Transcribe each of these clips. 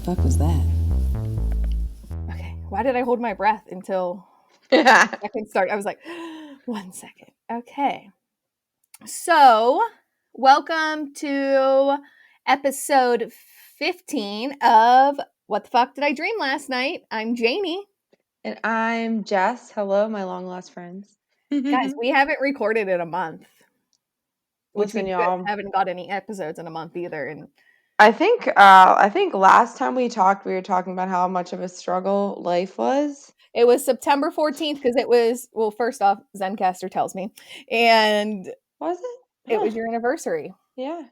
fuck was that? Okay, why did I hold my breath until Yeah. I can start? I was like, 1 second. Okay. So, welcome to episode 15 of What the Fuck Did I Dream Last Night? I'm Jaynee. And I'm Jess. Hello, my long lost friends. Guys, we haven't recorded in a month. Which Listen, we y'all. haven't got any episodes in a month either. And I think last time we talked, we were talking about how much of a struggle life was. it was September 14th because it was, well, first off, Zencaster tells me. And Was it? it was your anniversary. Yeah.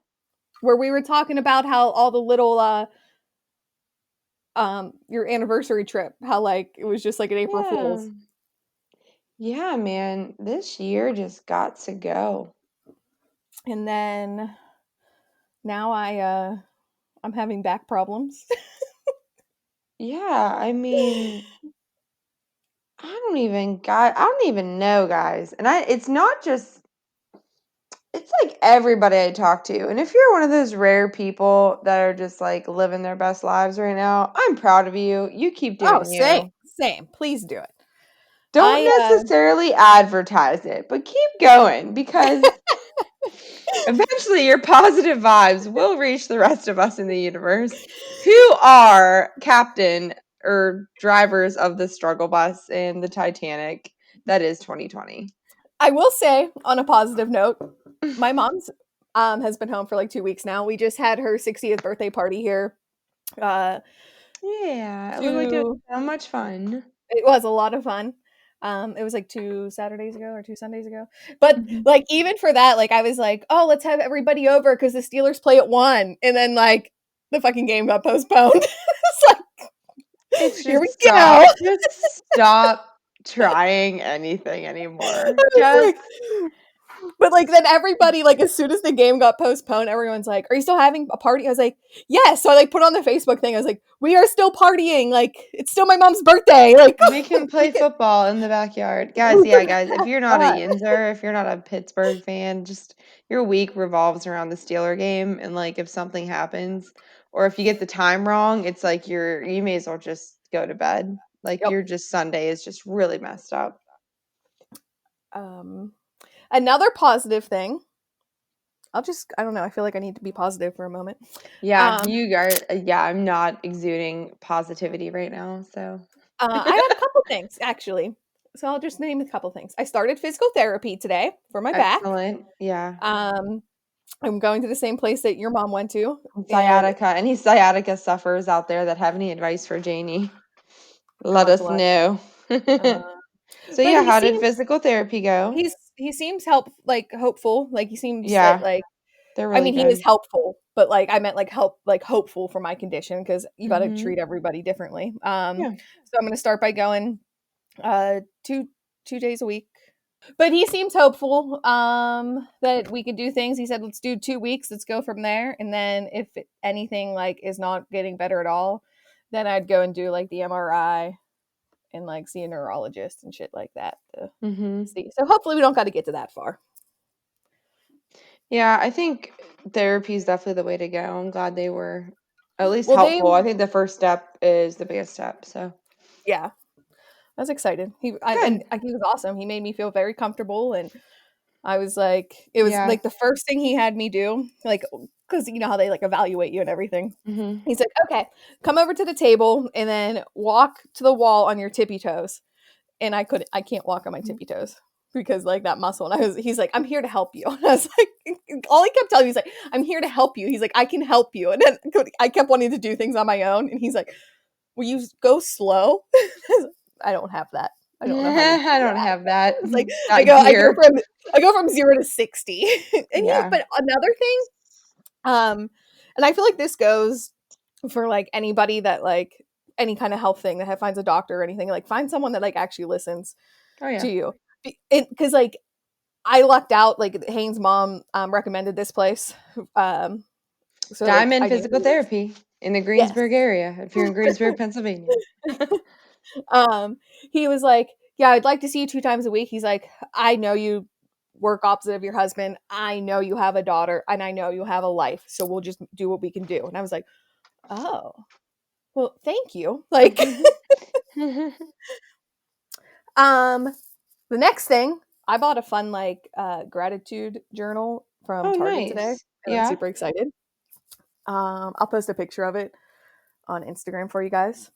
Where we were talking about how all the little your anniversary trip, how like it was just like an April Fool's. Yeah, man. This year just got to go. And then now I'm having back problems. Yeah, I mean, I don't even know, guys. And it's not just it's like everybody I talk to. And if you're one of those rare people that are just like living their best lives right now, I'm proud of you. You keep doing you. Same. Please do it. Don't necessarily advertise it, but keep going because eventually your positive vibes will reach the rest of us in the universe who are captain or drivers of the struggle bus in the Titanic that is 2020. I will say, on a positive note, my mom's has been home for like 2 weeks now. We just had her 60th birthday party here. Yeah, it looked like it was so much fun. It was a lot of fun. It was like 2 Saturdays ago or 2 Sundays ago. But like even for that, like I was like, oh, let's have everybody over because the Steelers play at 1. And then like the fucking game got postponed. It's like here we go. Just stop trying anything anymore. But like then everybody, like as soon as the game got postponed, everyone's like, are you still having a party? I was like, yes. So I like put on the Facebook thing. I was like, we are still partying. Like it's still my mom's birthday. Like we can play football in the backyard. Guys, if you're not a Yinzer, if you're not a Pittsburgh fan, just your week revolves around the Steeler game. And like if something happens or if you get the time wrong, it's like you may as well just go to bed. Like your just Sunday is just really messed up. Another positive thing. I don't know. I feel like I need to be positive for a moment. Yeah, you guys. Yeah, I'm not exuding positivity right now. So I have a couple things actually. So I'll just name a couple things. I started physical therapy today for my back. Excellent. Yeah. I'm going to the same place that your mom went to. Sciatica. Any sciatica sufferers out there that have any advice for Jaynee? Let us know. So yeah, how did physical therapy go? He seems hopeful. Like he seems Yeah, that like they're I really mean he good. is helpful, but like I meant like hopeful for my condition because you got to treat everybody differently. So I'm going to start by going 2 days a week. But he seems hopeful that we could do things. He said, let's do 2 weeks. Let's go from there. And then if anything like is not getting better at all, then I'd go and do like the MRI and like see a neurologist and shit like that to see. So hopefully we don't got to get to that far. Yeah, I think therapy is definitely the way to go. I'm glad they were at least helpful. I think the first step is the biggest step. So yeah, I was excited. He was awesome. He made me feel very comfortable, and I was like, it was like the first thing he had me do, like because you know how they like evaluate you and everything. He's like, okay, come over to the table and then walk to the wall on your tippy toes. And I can't walk on my tippy toes because like that muscle. And he's like, I'm here to help you. And I was like, all he kept telling me, he's like, I'm here to help you. He's like, I can help you. And then I kept wanting to do things on my own. And he's like, will you go slow? I don't have that. I don't know. I don't have that. It's like I go from 0 to 60. And but another thing, and I feel like this goes for like anybody that like any kind of health thing that finds a doctor or anything, like find someone that like actually listens to you. Because like I lucked out, like Haynes' mom recommended this place. So Diamond Physical Therapy in the Greensburg area, if you're in Greensburg, Pennsylvania. He was like, yeah, I'd like to see you 2 times a week. He's like, I know you work opposite of your husband. I know you have a daughter and I know you have a life. So we'll just do what we can do. And I was like, oh, Well, thank you. Like, the next thing, I bought a fun like gratitude journal from Oh, Target today, nice. and I'm Yeah. super excited. I'll post a picture of it on Instagram for you guys.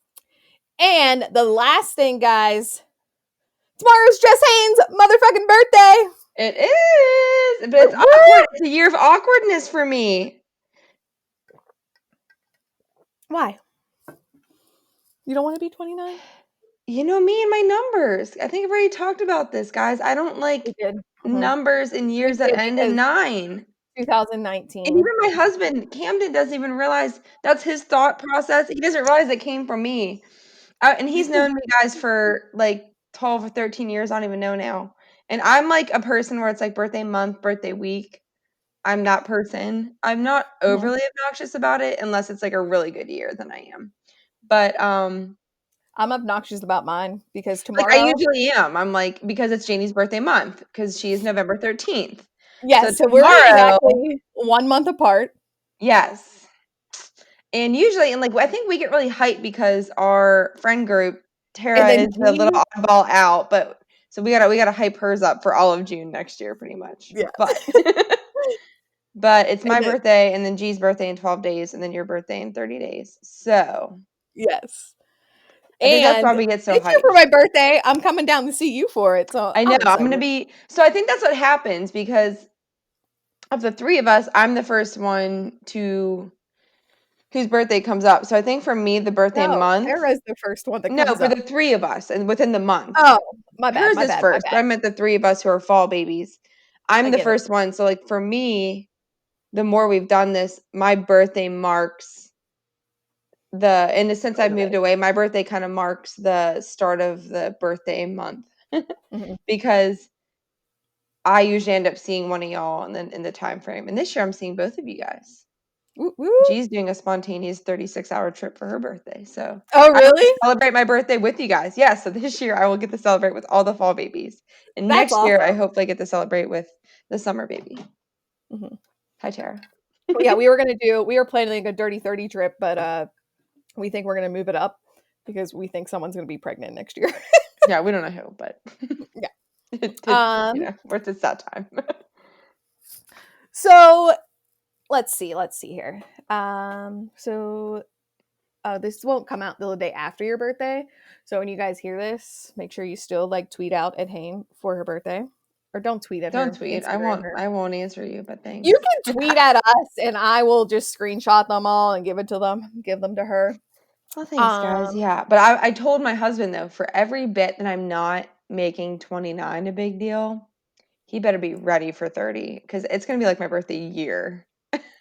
And the last thing, guys, tomorrow's Jess Haynes' motherfucking birthday. It is, but it's Woo! awkward. It's a year of awkwardness for me. Why? You don't want to be 29? You know me and my numbers. I think I've already talked about this, guys. I don't like We did. numbers in We years that did end in because 9. And 2019. even my husband, Camden, doesn't even realize that's his thought process. He doesn't realize it came from me. And he's known me, guys, for like 12 or 13 years. I don't even know now. And I'm like a person where it's like birthday month, birthday week. I'm that person. I'm not overly obnoxious about it unless it's like a really good year, then I am. But I'm obnoxious about mine because like I tomorrow. usually am. I'm like because it's Jaynee's birthday month because she is November 13th. So Yes, so we're tomorrow, exactly 1 month apart. yes. And usually, and like I think we get really hyped because our friend group, And Tara then is the little G, oddball out, but so we gotta hype hers up for all of June next year, pretty much. yeah. But it's And my then, birthday and then G's birthday in 12 days and then your birthday in 30 days. So yes. I think that's And why we get so this year for hyped. my birthday, I'm coming down to see you for it. So I know I'm I'm gonna excited. be so I think that's what happens because of the 3 of us, I'm the first one to whose birthday comes up. So I think for me, the birthday No, month Tara's the first one that no, comes for up. the 3 of us and within the month. Oh, my bad, Hers my is bad, my first, but bad. I meant the 3 of us who are fall babies. I'm I the get it. first one. So like for me, the more we've done this, my birthday marks in the sense I've moved away, my birthday kind of marks the start of the birthday month Mhm. because I usually end up seeing one of y'all and then in the time frame. And this year I'm seeing both of you guys. Woo, woo. G's doing a spontaneous 36-hour trip for her birthday. So Oh, I will really? celebrate my birthday with you guys. Yeah, so this year I will get to celebrate with all the fall babies. And That's next year I awesome. hope I get to celebrate with the summer baby. Mhm. Hi, Tara. Well, yeah, we were planning like a dirty 30 trip, but we think we're gonna move it up because we think someone's gonna be pregnant next year. Yeah, we don't know who, but Yeah. it's that time. So let's see here. This won't come out the day after your birthday. So when you guys hear this, make sure you still like tweet out at Hayne for her birthday, or don't tweet at Don't her, tweet. Instagram her. I won't answer you, but You thanks. can tweet at us, and I will just screenshot them all and give them to her. Well, thanks, guys. Um, Yeah, but I told my husband though, for every bit that I'm not making 29 a big deal, he better be ready for 30 because it's gonna be like my birthday year.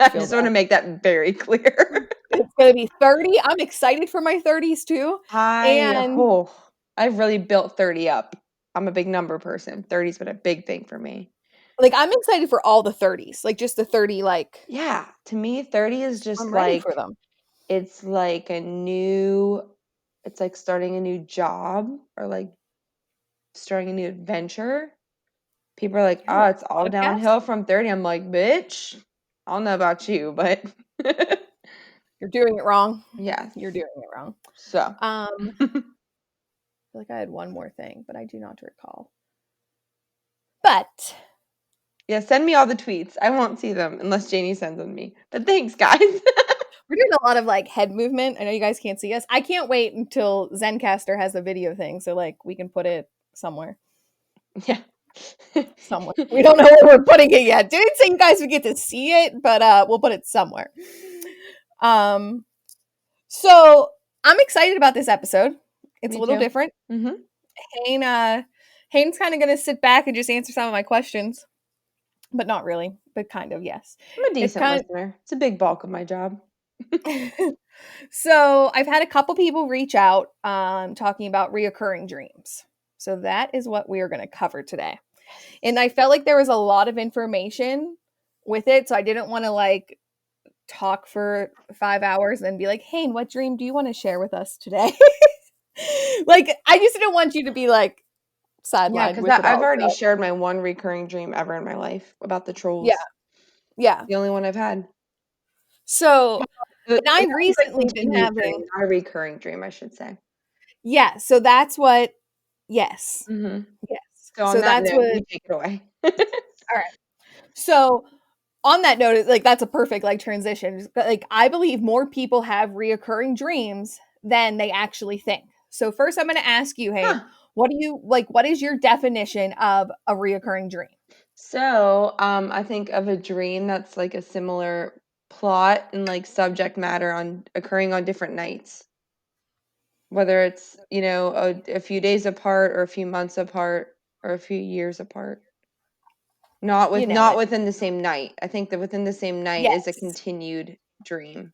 I feel just want that. to make that very clear. It's gonna be 30. I'm excited for my 30s too. And I've really built 30 up. I'm a big number person. 30's been a big thing for me. like I'm excited for all the 30s. Like just the 30 like Yeah, to me, 30 is just I'm ready for like them. it's like it's like starting a new job or like starting a new adventure. People are like, Yeah, oh, like it's all a podcast. downhill from 30. I'm like, bitch, I don't know about you, but You're doing it wrong. yes. You're doing it wrong. So, I feel like I had one more thing, but I do not recall. But yeah, send me all the tweets. I won't see them unless Jaynee sends them to me. But thanks, guys. we're doing a lot of like head movement. I know you guys can't see us. I can't wait until Zencaster has the video thing, so like we can put it somewhere. Yeah. Somewhere. We don't know where we're putting it yet. Didn't say you guys would get to see it, but we'll put it somewhere. Um so I'm excited about this episode. It's a Me little too. different. Mm-hmm. Haynes kind of gonna sit back and just answer some of my questions. But not really, but kind of, yes. I'm a It's decent kind listener. It's a big bulk of my job. of so I've had a couple people reach out talking about reoccurring dreams. So that is what we are going to cover today. And I felt like there was a lot of information with it, so I didn't want to like talk for 5 hours and then be like, "Hey, what dream do you want to share with us today?" Like I just didn't want you to be like Yeah, sidelined because with it I've all. already So, shared my one recurring dream ever in my life about the yeah. trolls. Yeah. The only one I've had. So, And I've recently been having not a recurring dream, I should say. Yeah, so that's what yes. Mhm. Yes. So on So that that's note, what you take it away. Alright. So on that note, like that's a perfect like transition. Like I believe more people have reoccurring dreams than they actually think. So first I'm going to ask you, hey, Huh. what is your definition of a reoccurring dream? So, I think of a dream that's like a similar plot and like subject matter on occurring on different nights. Whether it's, a few days apart or a few months apart or a few years apart. You nailed Not it. within the same night. I think that within the same night is a Yes. continued dream.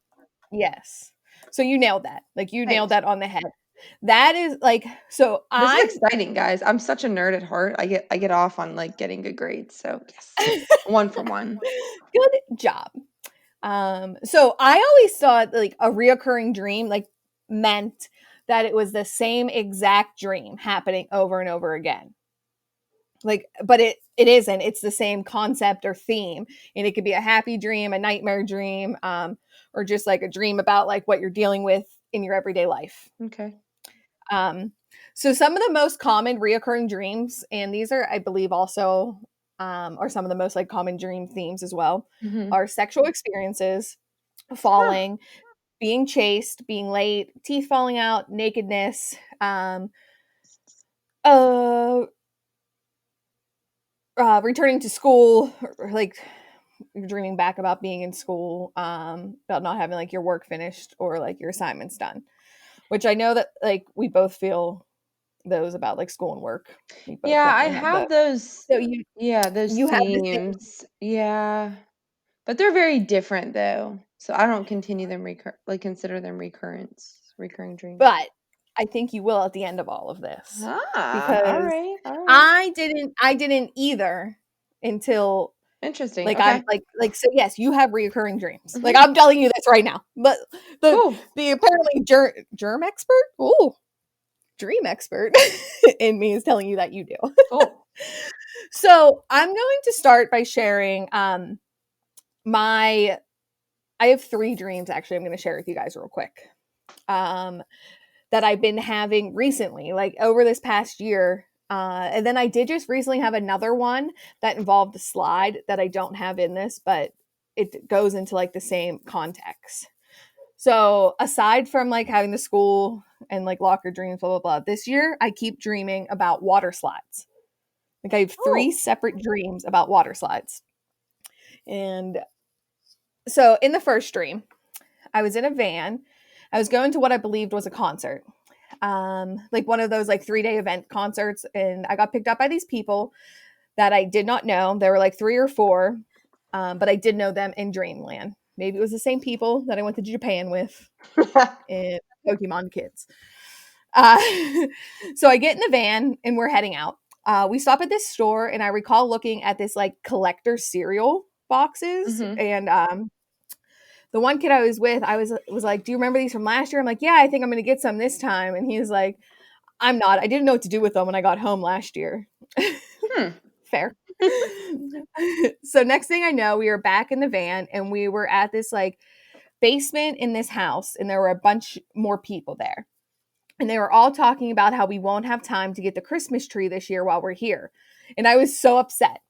Yes. So you nailed that. Like you nailed Thanks. that on the head. That is like so This is I exciting, guys. I'm such a nerd at heart. I get off on like getting good grades. So, yes. 1 for 1. Good job. So I always thought like a reoccurring dream like meant that it was the same exact dream happening over and over again. Like, but it isn't. It's the same concept or theme, and it could be a happy dream, a nightmare dream, or just like a dream about like what you're dealing with in your everyday life. Okay. Um, so some of the most common reoccurring dreams, and these are, I believe, also are some of the most like common dream themes as well, Mhm. are sexual experiences, Huh. falling, being chased, being late, teeth falling out, nakedness, uh, returning to school, or, like you're dreaming back about being in school, about not having like your work finished or like your assignments done. Which I know that like we both feel those about like school and work. We both Yeah, I definitely have those. have those So you yeah, those you have the same. themes. Yeah. But they're very different though. So I don't continue them consider them recurring dreams. But I think you will at the end of all of this Ah, all because right. All right. I didn't either until Interesting. like I'm Okay. like so yes, you have reoccurring dreams. Like Mhm. I'm telling you this right now. But the Cool. the apparently germ expert, ooh, dream expert in me is telling you that you do. Cool. So I'm going to start by sharing my I have 3 dreams actually I'm going to share with you guys real quick. Um that I've been having recently, like over this past year. And then I did just recently have another one that involved the slide that I don't have in this, but it goes into like the same context. So aside from like having the school and like locker dreams, blah, blah, blah, this year I keep dreaming about water slides. Like I have 3 Oh. separate dreams about water slides. And so in the first dream, I was in a van. I was going to what I believed was a concert, like one of those like 3-day event concerts, and I got picked up by these people that I did not know. There were like 3 or 4, but I did know them in Dreamland. Maybe it was the same people that I went to Japan with and Pokemon kids. Uh, so I get in the van and we're heading out. We stop at this store, and I recall looking at this like collector cereal boxes, Mhm. and the one kid I was with, I was like, "Do you remember these from last year?" I'm like, "Yeah, I think I'm going to get some this time." And he was like, "I'm not. I didn't know what to do with them when I got home last year." Hmm. Fair. So next thing I know, we were back in the van and we were at this like basement in this house, and there were a bunch more people there. And they were all talking about how we won't have time to get the Christmas tree this year while we're here. And I was so upset.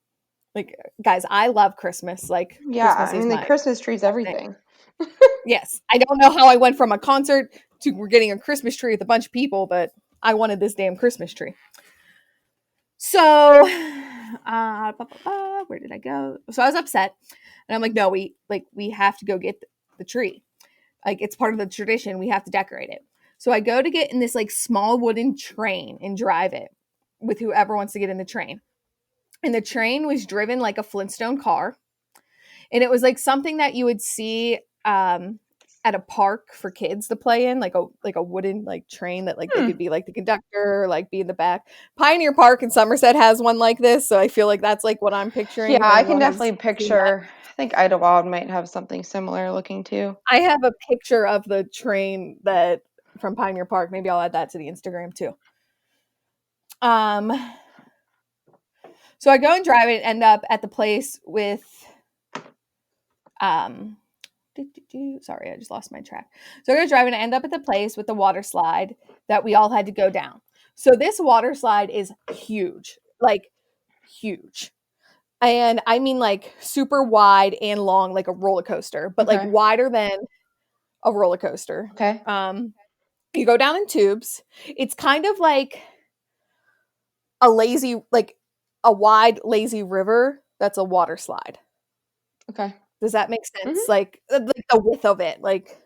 Like, guys, I love Christmas. Like, Yeah, Christmas I is mean the my Christmas tree's thing. everything. Yes, I don't know how I went from a concert to we're getting a Christmas tree with a bunch of people, but I wanted this damn Christmas tree. So, where did I go? So I was upset, and I'm like, no, we have to go get the tree. Like it's part of the tradition. We have to decorate it. So I go to get in this like small wooden train and drive it with whoever wants to get in the train. And the train was driven like a Flintstone car, and it was like something that you would see at a park for kids to play in, like a wooden like train that like they Hmm. could be like the conductor, or, like be in the back. Pioneer Park in Somerset has one like this, so I feel like that's like what I'm picturing. Yeah, If I can anyone has definitely seen that, picture. I think Idlewild might have something similar looking too. I have a picture of the train that from Pioneer Park. Maybe I'll add that to the Instagram too. Um, so I go and drive it, end up at the place with um Sorry, I just lost my track. So we're driving to end up at the place with the water slide that we all had to go down. So this water slide is huge, like huge. And I mean like super wide and long, like a roller coaster, but like wider than a roller coaster. Okay. You go down in tubes. It's kind of like a wide lazy river that's a water slide. Okay. Does that make sense? Mm-hmm. Like the width of it. Like,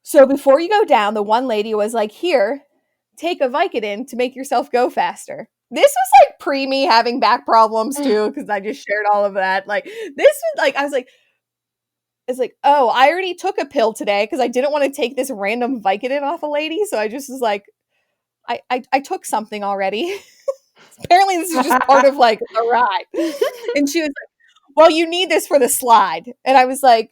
so before you go down, the one lady was like, here, take a Vicodin to make yourself go faster. This was like pre me having back problems too, because I just shared all of that. Like, this was like, I was like, it's like, oh, I already took a pill today because I didn't want to take this random Vicodin off a lady. So I just was like, I took something already. Apparently this is just part of like the ride. And she was like, well, you need this for the slide. And I was like,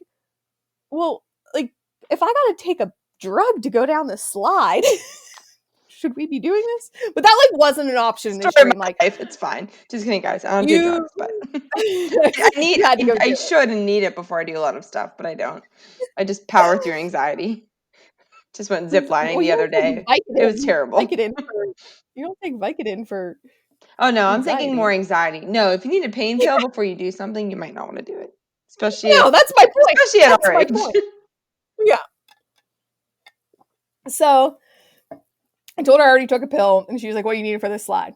well, like, if I gotta take a drug to go down the slide, should we be doing this? But that like wasn't an option in this dream. Like, life, it's fine. Just kidding, guys. I don't do drugs, but I should and need it before I do a lot of stuff, but I don't. I just power through anxiety. Just went ziplining the other day. It was terrible. You don't take Vicodin for Oh no, I'm thinking more anxiety. No, if you need a pain pill before you do something, you might not want to do it. Especially that's my point. Especially at our age. Yeah. So I told her I already took a pill, and she was like, "What do you need for this slide?"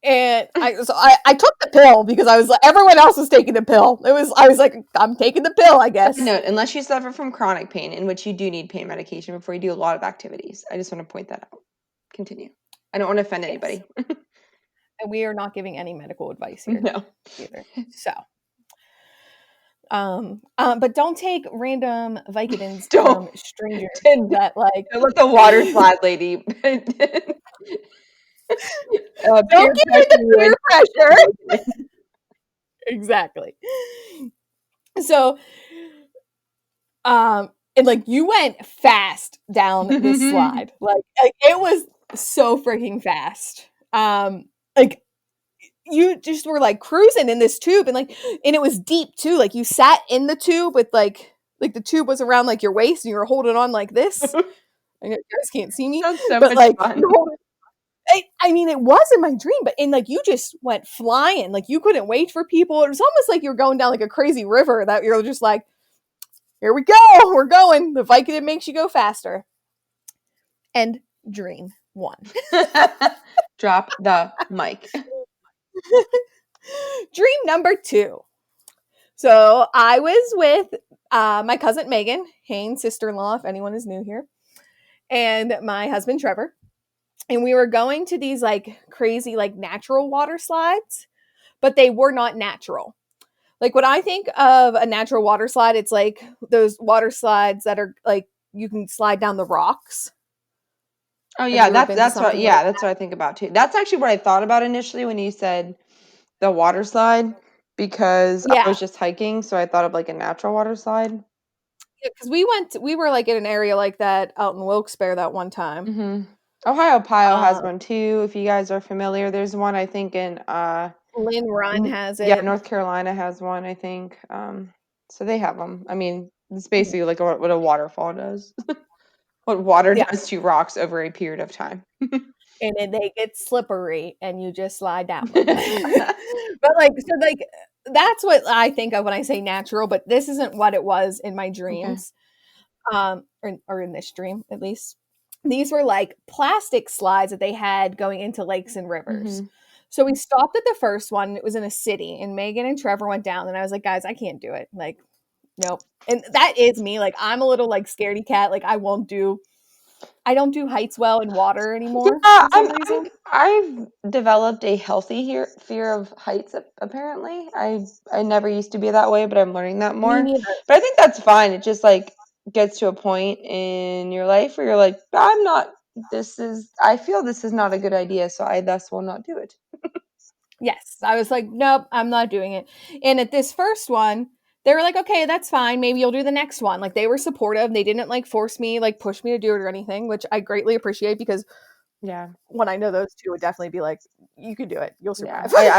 And I took the pill because I was like, everyone else was taking the pill. I was like, I'm taking the pill, I guess. No, unless you suffer from chronic pain, in which you do need pain medication before you do a lot of activities. I just want to point that out. Continue. I don't want to offend anybody. And we are not giving any medical advice here. No. Either. So. But don't take random Vicodins from strangers that like look the water slide lady. Don't give me the peer pressure. Exactly. So, and like you went fast down this slide. Like it was so freaking fast. Like you just were like cruising in this tube and it was deep too. Like you sat in the tube with like the tube was around like your waist and you were holding on like this. You guys can't see me. Sounds so much fun. I mean, it was in my dream, but you just went flying. Like you couldn't wait for people. It was almost like you're going down like a crazy river that you're just like, here we go. We're going. The Vicodin makes you go faster. And dream 1. Drop the mic. Dream number 2. So I was with my cousin Megan, Haynes' sister-in-law, if anyone is new here, and my husband Trevor. And we were going to these like crazy like natural water slides, but they were not natural. Like when I think of a natural water slide, it's like those water slides that are like you can slide down the rocks. Oh yeah, that's what that's what I think about too. That's actually what I thought about initially when you said the water slide, because I was just hiking, so I thought of like a natural water slide. Yeah, because we were like in an area like that out in Wilkes-Barre that one time. Mm-hmm. Ohio has one too. If you guys are familiar, there's one I think in Lynn Run has it. Yeah, North Carolina has one, I think. So they have them. I mean, it's basically like what a waterfall does. What water does to rocks over a period of time. And then they get slippery and you just slide down them. But that's what I think of when I say natural, but this isn't what it was in my dreams. Okay. Or in this dream at least. These were like plastic slides that they had going into lakes and rivers. Mm-hmm. So we stopped at the first one. It was in a city, and Megan and Trevor went down, and I was like, guys, I can't do it. Like, nope. And that is me. Like, I'm a little like scaredy cat. Like, I don't do heights well in water anymore. Yeah, I've developed a healthy fear of heights, apparently. I never used to be that way, but I'm learning that more. Me neither. But I think that's fine. It just like gets to a point in your life where you're like, I feel this is not a good idea, so I thus will not do it. Yes. I was like, nope, I'm not doing it. And at this first one, they were like, okay, that's fine. Maybe you'll do the next one. Like they were supportive. They didn't like force me, like push me to do it or anything, which I greatly appreciate because Yeah. when I know those two would definitely be like, you can do it. You'll survive. Yeah.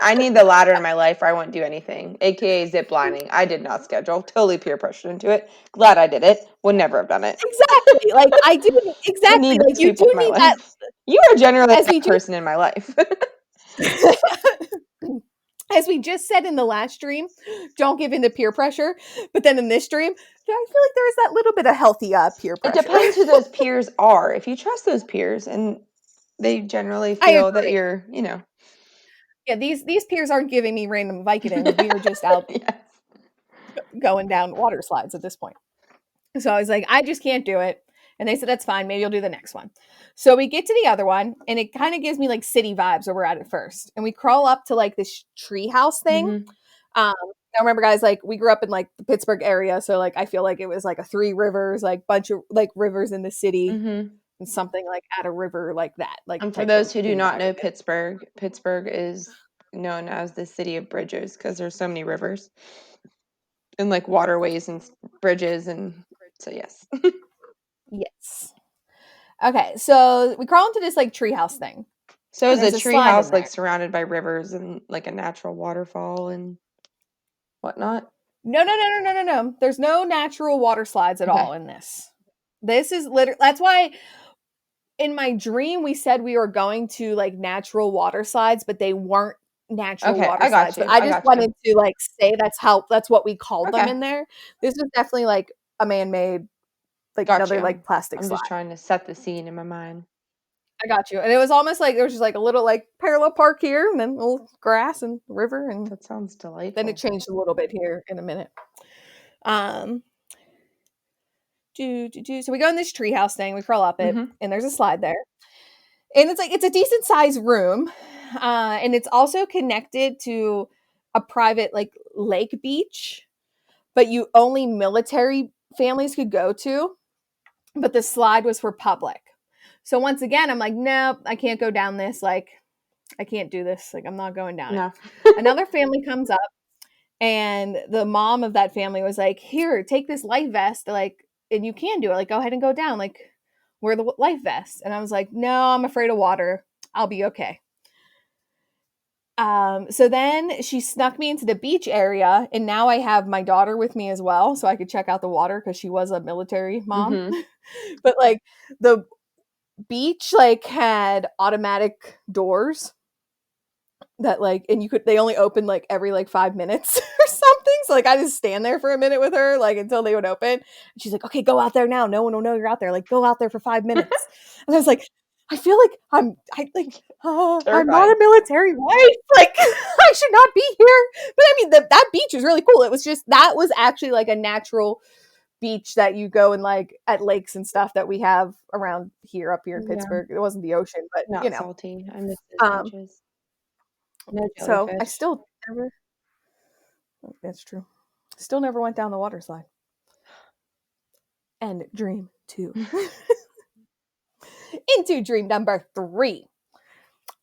I need the ladder in my life or I won't do anything. AKA zip lining. I did not schedule. Totally peer pressured into it. Glad I did it. Would never have done it. Exactly. Like I do I exactly. need Like those you people do in my need that life. You are generally as we that just person in my life. as we just said in the last stream, don't give in to peer pressure. But then in this stream, I feel like there's that little bit of healthy peer It pressure. depends who those peers are. If you trust those peers and they generally I feel that agree. you're, Yeah, these peers aren't giving me random Vicodins. We are just out yes. going down water slides at this point. So I was like, I just can't do it. And they said, that's fine. Maybe you'll do the next one. So we get to the other one, and it kind of gives me like city vibes where we're at first. And we crawl up to like this tree house thing. Mm-hmm. Now remember, guys, like we grew up in like the Pittsburgh area. So like I feel like it was like a Three Rivers, like bunch of like rivers in the city Mm-hmm. and something like at a river like that, like And for type of those who do city not vibe. know Pittsburgh, Pittsburgh is known as the city of bridges because there's so many rivers and like waterways and bridges, and so yes. Yes. Okay, so we crawl into this like treehouse thing, So and is a there's a tree slide in house like there. surrounded by rivers and like a natural waterfall and whatnot? No. There's no natural water slides at Okay. all in this. This is literally that's why in my dream we said we were going to like natural water slides, but they weren't natural Okay, water I got slides. But you. I I just got you. wanted to like say that's what we called them Okay. in there. This was definitely like a man-made, like Got another you. like plastic I'm slide. just trying to set the scene in my mind. I got you. And it was almost like there was just like a little like parallel park here and then a little grass and river, and That sounds then it delightful. changed a little bit here in a minute. Um So we go in this treehouse thing, we crawl up it, Mm-hmm. and there's a slide there. And it's like it's a decent sized room. And it's also connected to a private like lake beach, but you only military families could go to, but the slide was for public. So once again, I'm like, nope, I can't go down this. Like, I can't do this. Like, I'm not going down it. No. Another family comes up, and the mom of that family was like, here, take this life vest. Like, and you can do it. Like, go ahead and go down. Like, wear the life vest. And I was like, no, I'm afraid of water. I'll be okay. So then she snuck me into the beach area, and now I have my daughter with me as well, so I could check out the water because she was a military mom. Mm-hmm. But like the beach like had automatic doors that like, and they only open like every like 5 minutes or something. So like I just stand there for a minute with her like until they would open. And she's like, okay, go out there now. No one will know you're out there. Like go out there for 5 minutes. And I was like, I feel like I'm not Terrifying. a military wife. Like I should not be here. But I mean, that beach is really cool. It was just that was actually like a natural beach that you go and like at lakes and stuff that we have around here up here in Yeah. Pittsburgh. It wasn't the ocean, but Not salty. I miss those Um, beaches. No so I jellyfish. still never. That's true. Still never went down the water slide. And dream 2. Into dream number 3.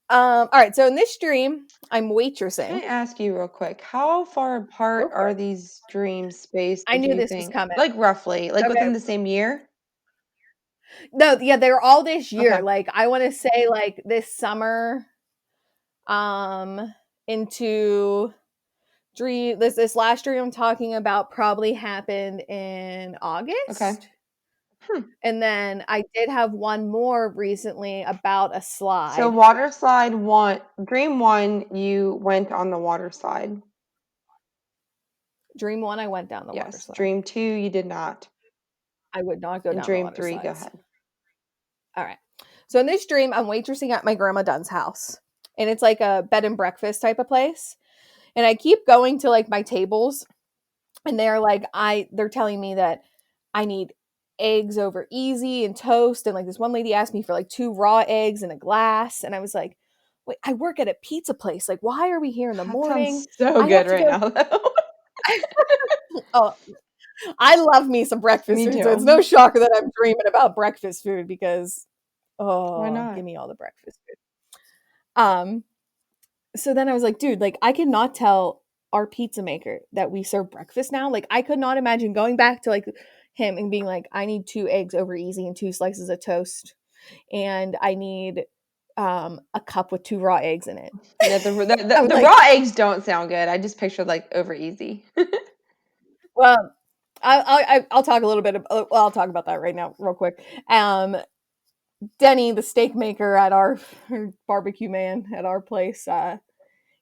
All right. So in this dream, I'm waitressing. Can I ask you real quick, how far apart Go for are it. these dreams spaced, I do knew you this was think? coming. Like roughly, like Okay. within the same year? No, yeah, they're all this year. Okay. Like I want to say like this summer, into dream. This last dream I'm talking about probably happened in August. Okay. And then I did have one more recently about a slide. So water slide 1, dream 1, you went on the water slide. Dream 1, I went down the water Yes. slide. Dream 2, you did not. I would not go And down the dream water 3, go slides. ahead. All right. So in this dream, I'm waitressing at my grandma Dunn's house. And it's like a bed and breakfast type of place. And I keep going to like my tables, and they're telling me that I need eggs over easy and toast. And like this one lady asked me for like 2 raw eggs and a glass. And I was like, wait, I work at a pizza place. Like, why are we here in the That morning? sounds so I have good to right go. now, though. Oh, I love me some breakfast Me food. So it's no too. shocker that I'm dreaming about breakfast food because, Why give not? me all the breakfast food. So then I was like, dude, like I cannot tell our pizza maker that we serve breakfast now. Like I could not imagine going back to like him and being like, I need 2 eggs over easy and 2 slices of toast. and I need a cup with 2 raw eggs in it. Yeah, I was the like, raw eggs don't sound good. I just pictured like over easy. well, I'll talk a little bit. Well, I'll talk about that right now, real quick. Denny, the steak maker at our barbecue man at our place,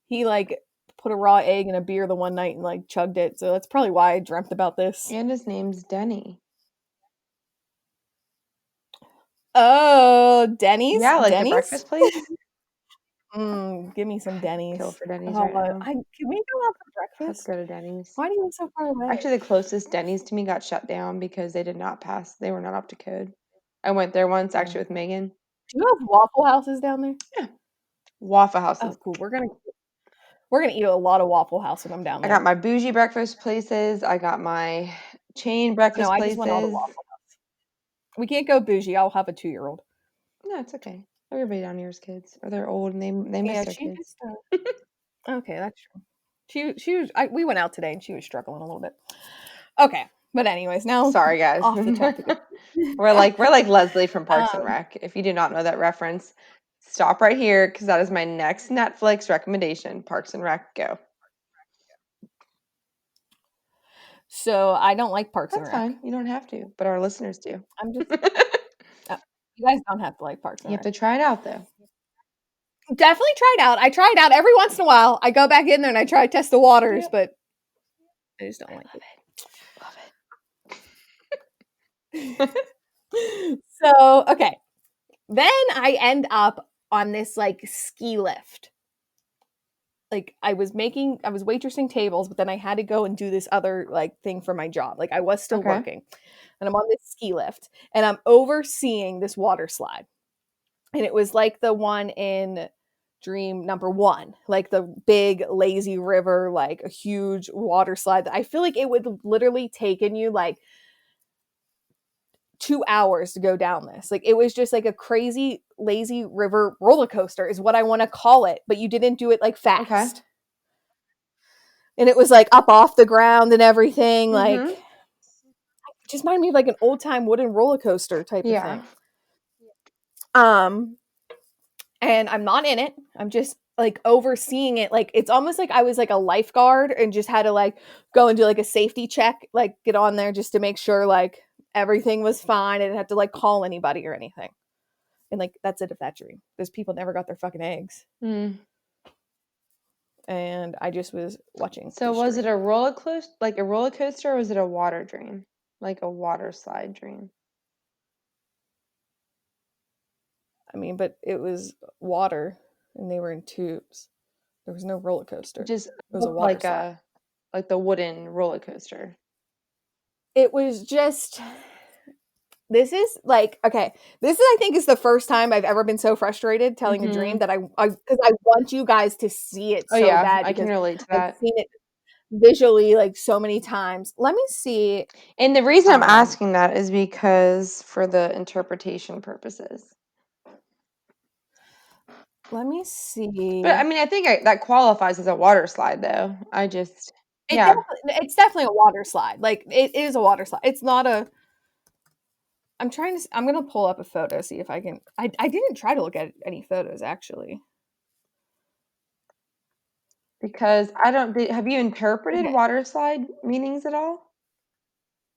he like put a raw egg in a beer the one night and like chugged it. So that's probably why I dreamt about this. And his name's Denny. Oh, Denny's? Yeah, like the Denny's? breakfast place. Give me some I'd kill Denny's. for Denny's Oh, right now. can we go out for Let's breakfast? go to Denny's. Why do you live so far away? Actually, the closest Denny's to me got shut down because they did not pass. They were not up to code. I went there once, actually, with Megan. Do you have Waffle Houses down there? Yeah, Waffle Oh, Houses. cool. We're gonna eat a lot of Waffle House when I'm down I there. got my bougie breakfast places. I got my chain No, breakfast I just want all the places. Waffle House. We can't go bougie. I'll have a 2-year-old. No, it's okay. Everybody down here is kids, or they're old and they miss Yeah, their she kids. just. Okay, that's true. She was. We went out today and she was struggling a little bit. Okay, but anyways, now Sorry, guys. off the topic. we're like Leslie from Parks and Rec. If you do not know that reference, stop right here because that is my next Netflix recommendation. Parks and Rec, go. So I don't like Parks and That's Rec. fine. You don't have to, but our listeners do. I'm just. You guys don't have to like Parks and You Rec. have to try it out though. Definitely try it out. I try it out every once in a while. I go back in there and I try to test the waters, but I just don't like it. Love it. So, okay. Then I end up on this like ski lift. Like I was waitressing tables, but then I had to go and do this other like thing for my job. Like I was still working. And I'm on this ski lift and I'm overseeing this water slide. And it was like the one in Dream number 1, like the big lazy river, like a huge water slide that I feel like it would literally taken you like 2 hours to go down this. Like it was just like a crazy lazy river roller coaster is what I want to call it, but you didn't do it like fast. Okay. And it was like up off the ground and everything. Like it just reminded me of like an old time wooden roller coaster type of thing. And I'm not in it. I'm just like overseeing it. Like it's almost like I was like a lifeguard and just had to like go and do like a safety check, like get on there just to make sure like everything was fine. I didn't have to like call anybody or anything. And like that's it of that dream. Those people never got their fucking eggs. And I just was watching. So was it a roller coaster, or was it a water dream? Like a water slide dream? I mean, but it was water and they were in tubes. There was no roller coaster. Just it was a water slide. Like the wooden roller coaster. It was just this is like, okay, this is, I think, is the first time I've ever been so frustrated telling a dream that because I want you guys to see it so bad. I can relate to that. I've seen it visually like so many times. Let me see. And the reason I'm asking that is because for the interpretation purposes. Let me see. But I mean, I think that qualifies as a water slide, though. It's definitely a water slide. Like it is a water slide. It's not a. I'm gonna pull up a photo, see if I can. I didn't try to look at any photos actually. Because have you interpreted water slide meanings at all?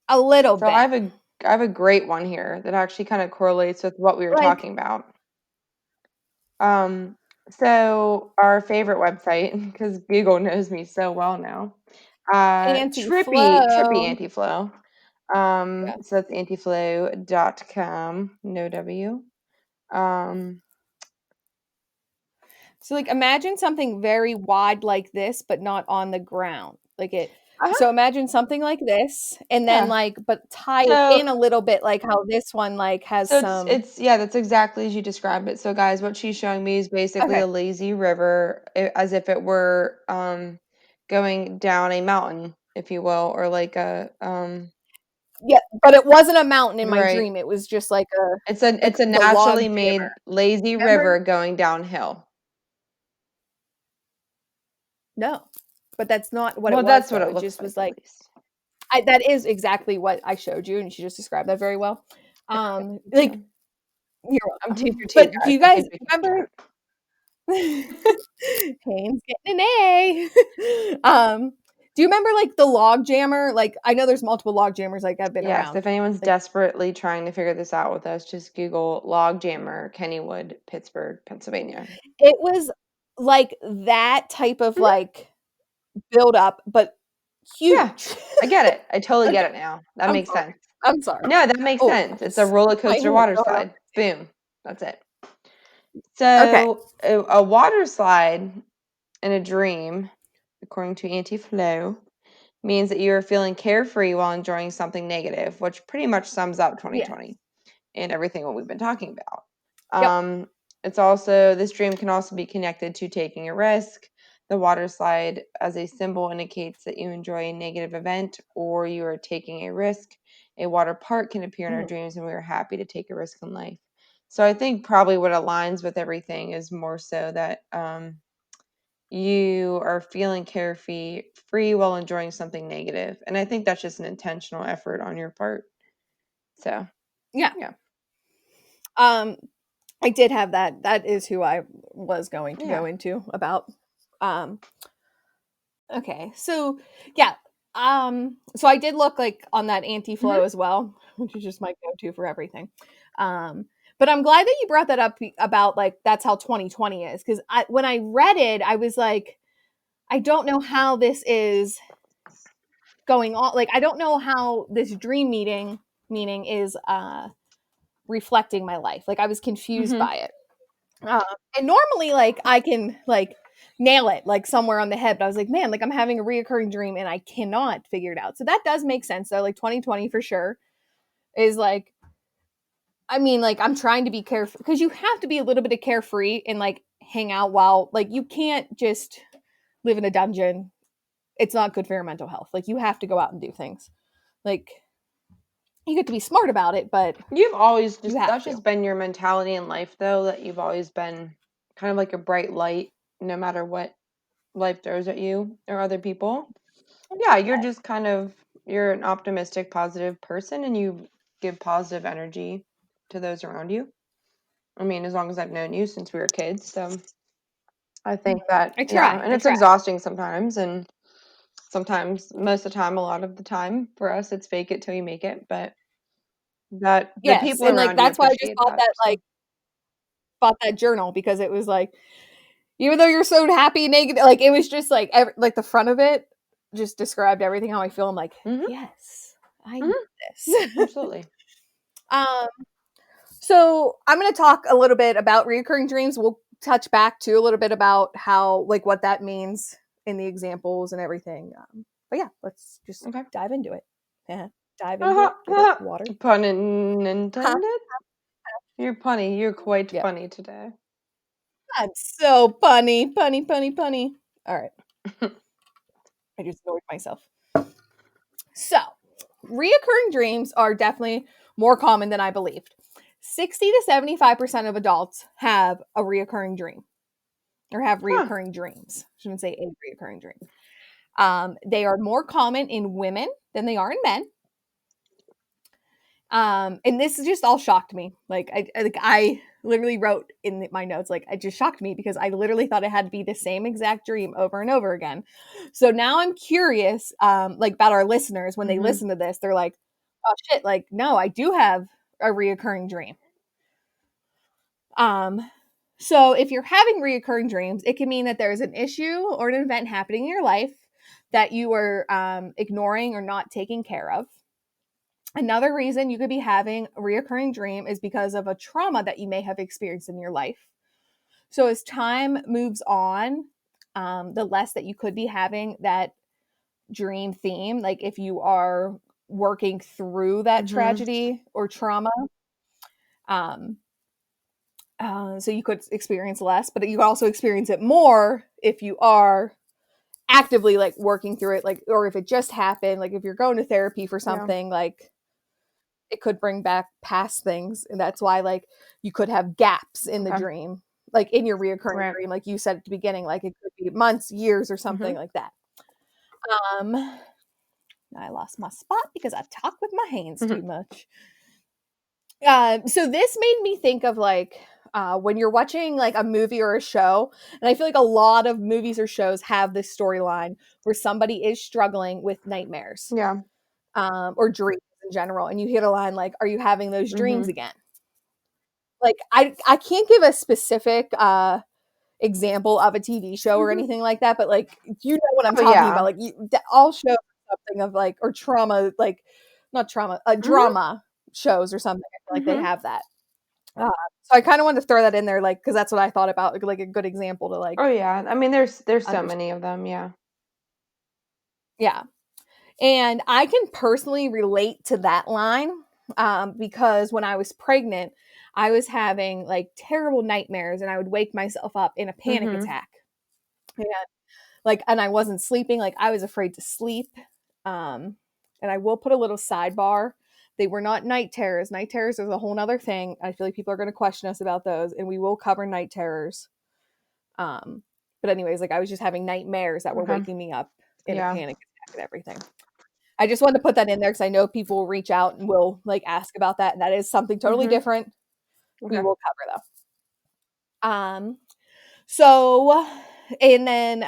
A little bit. I have a great one here that actually kind of correlates with what we were talking about. So our favorite website, because Google knows me so well now, Trippy Antiflow. So that's antiflow.com, no W. So like imagine something very wide like this, but not on the ground. Like it. So imagine something like this, and then but tie it in a little bit, like how this one like has some. It's that's exactly as you described it. So guys, what she's showing me is basically a lazy river, as if it were going down a mountain, if you will, or like a Yeah, but it wasn't a mountain in my dream. It was just like a. It's a naturally made lazy river going downhill. No, but that's not what it was. Well, that's what it just was like. That is exactly what I showed you, and she just described that very well. Like You're I'm welcome. teacher too, But do guys. you In guys case we can't figure remember it out. Haynes getting an A? Do you remember like the log jammer? Like I know there's multiple log jammers like I've been Yes, around. if anyone's Like desperately trying to figure this out with us, just Google log jammer, Kennywood, Pittsburgh, Pennsylvania. it was like that type of Mhm. like build up, but Yeah, huge. I get it. I totally get Okay, it now. That I'm makes sorry. sense. I'm sorry. No, that makes Oh, sense. It's a roller my coaster hands water go around. slide. Boom. That's it. Okay. So, a water slide in a dream, according to Anti-Flow, means that you are feeling carefree while enjoying something negative, which pretty much sums up Yeah. 2020 and everything what we've been talking about. Yep. It's also, this dream can also be connected to taking a risk. The water slide as a symbol indicates that you enjoy a negative event or you are taking a risk. A water park can appear in our Mhm. dreams and we are happy to take a risk in life. So I think probably what aligns with everything is more so that you are feeling free while enjoying something negative. And I think that's just an intentional effort on your part. So, Yeah. yeah. Um, I did have that. That is who I was going to Yeah. go into about. Um, okay. So yeah. So I did look like on that anti-flow Mhm. as well, which is just my go-to for everything. But I'm glad that you brought that up about like that's how 2020 is because when I read it, I was like, I don't know how this is going on. Like I don't know how this dream meaning is reflecting my life. Like I was confused Mhm. by it. Uh, and normally, like I can like nail it like somewhere on the head, but I was like, man, like I'm having a reoccurring dream and I cannot figure it out. So that does make sense though. Like 2020 for sure is like, I mean, like I'm trying to be careful because you have to be a little bit of carefree and like hang out while like you can't just live in a dungeon. It's not good for your mental health. Like you have to go out and do things. Like you get to be smart about it, but You've always you just have that's to. just been your mentality in life though, that you've always been kind of like a bright light no matter what life throws at you or other people. Yeah, you're an optimistic, positive person and you give positive energy to those around you. I mean, as long as I've known you since we were kids, so I think that I yeah, try. and I it's try. exhausting sometimes and sometimes most of the time a lot of the time for us it's fake it till you make it, but that the Yes, people and like around you that's why I just appreciate that. So, bought that journal because it was like even though you're so happy negative like it was just like like the front of it just described everything how I feel. I'm like, mhm. yes, I need Mhm. this. Absolutely. um so I'm going to talk a little bit about reoccurring dreams. We'll touch back to a little bit about how like what that means in the examples and everything. But yeah, let's just Okay. dive into it. Yeah, dive into it. Get it, water. Pun Huh? intended. You're punny. You're quite Yeah, funny today. I'm so punny, punny, punny, punny. All right, I just annoyed myself. So, reoccurring dreams are definitely more common than I believed. 60 to 75% of adults have a reoccurring dream or have Huh. reoccurring dreams. I shouldn't say a reoccurring dream. They are more common in women than they are in men. And this just all shocked me. Like I literally wrote in my notes, like it just shocked me because I literally thought it had to be the same exact dream over and over again. So now I'm curious, like about our listeners when they Mhm. listen to this, they're like, oh shit, like no, I do have a reoccurring dream. Um, so if you're having reoccurring dreams, it can mean that there's an issue or an event happening in your life that you are ignoring or not taking care of. Another reason you could be having a reoccurring dream is because of a trauma that you may have experienced in your life. So as time moves on, the less that you could be having that dream theme. Like if you are working through that Mhm. tragedy or trauma, um, so you could experience less, but you also experience it more if you are actively like working through it, like or if it just happened, like if you're going to therapy for Yeah. something, like it could bring back past things, and that's why like you could have gaps in the Okay. dream, like in your reoccurring Right. dream, like you said at the beginning, like it could be months, years, or something Mhm. like that. Um, I lost my spot because I talk with my hands too Mhm. much. So this made me think of like when you're watching like a movie or a show, and I feel like a lot of movies or shows have this storyline where somebody is struggling with nightmares, Yeah. or dreams in general, and you hear a line like, "Are you having those dreams Mhm. again?" Like I can't give a specific example of a TV show or Mhm. anything like that, but like you know what I'm Oh, talking about. yeah. Like all shows something of like or trauma, like not trauma, Mhm. drama shows or something. I feel like they Mhm. have that. Uh, so I kind of wanted to throw that in there, like because that's what I thought about, like a good example to Oh, like yeah. I mean, there's so understand. many of them, yeah. Yeah, and I can personally relate to that line because when I was pregnant, I was having like terrible nightmares, and I would wake myself up in a panic Mhm. attack. And like, and I wasn't sleeping. Like I was afraid to sleep. Um, and I will put a little sidebar. They were not night terrors. Night terrors is a whole nother thing. I feel like people are going to question us about those, and we will cover night terrors. Um, but anyways, like I was just having nightmares that were Okay. waking me up in a Yeah. panic attack and everything. I just wanted to put that in there because I know people will reach out and will like ask about that. And that is something totally Mhm. different. We Okay. will cover though. So and then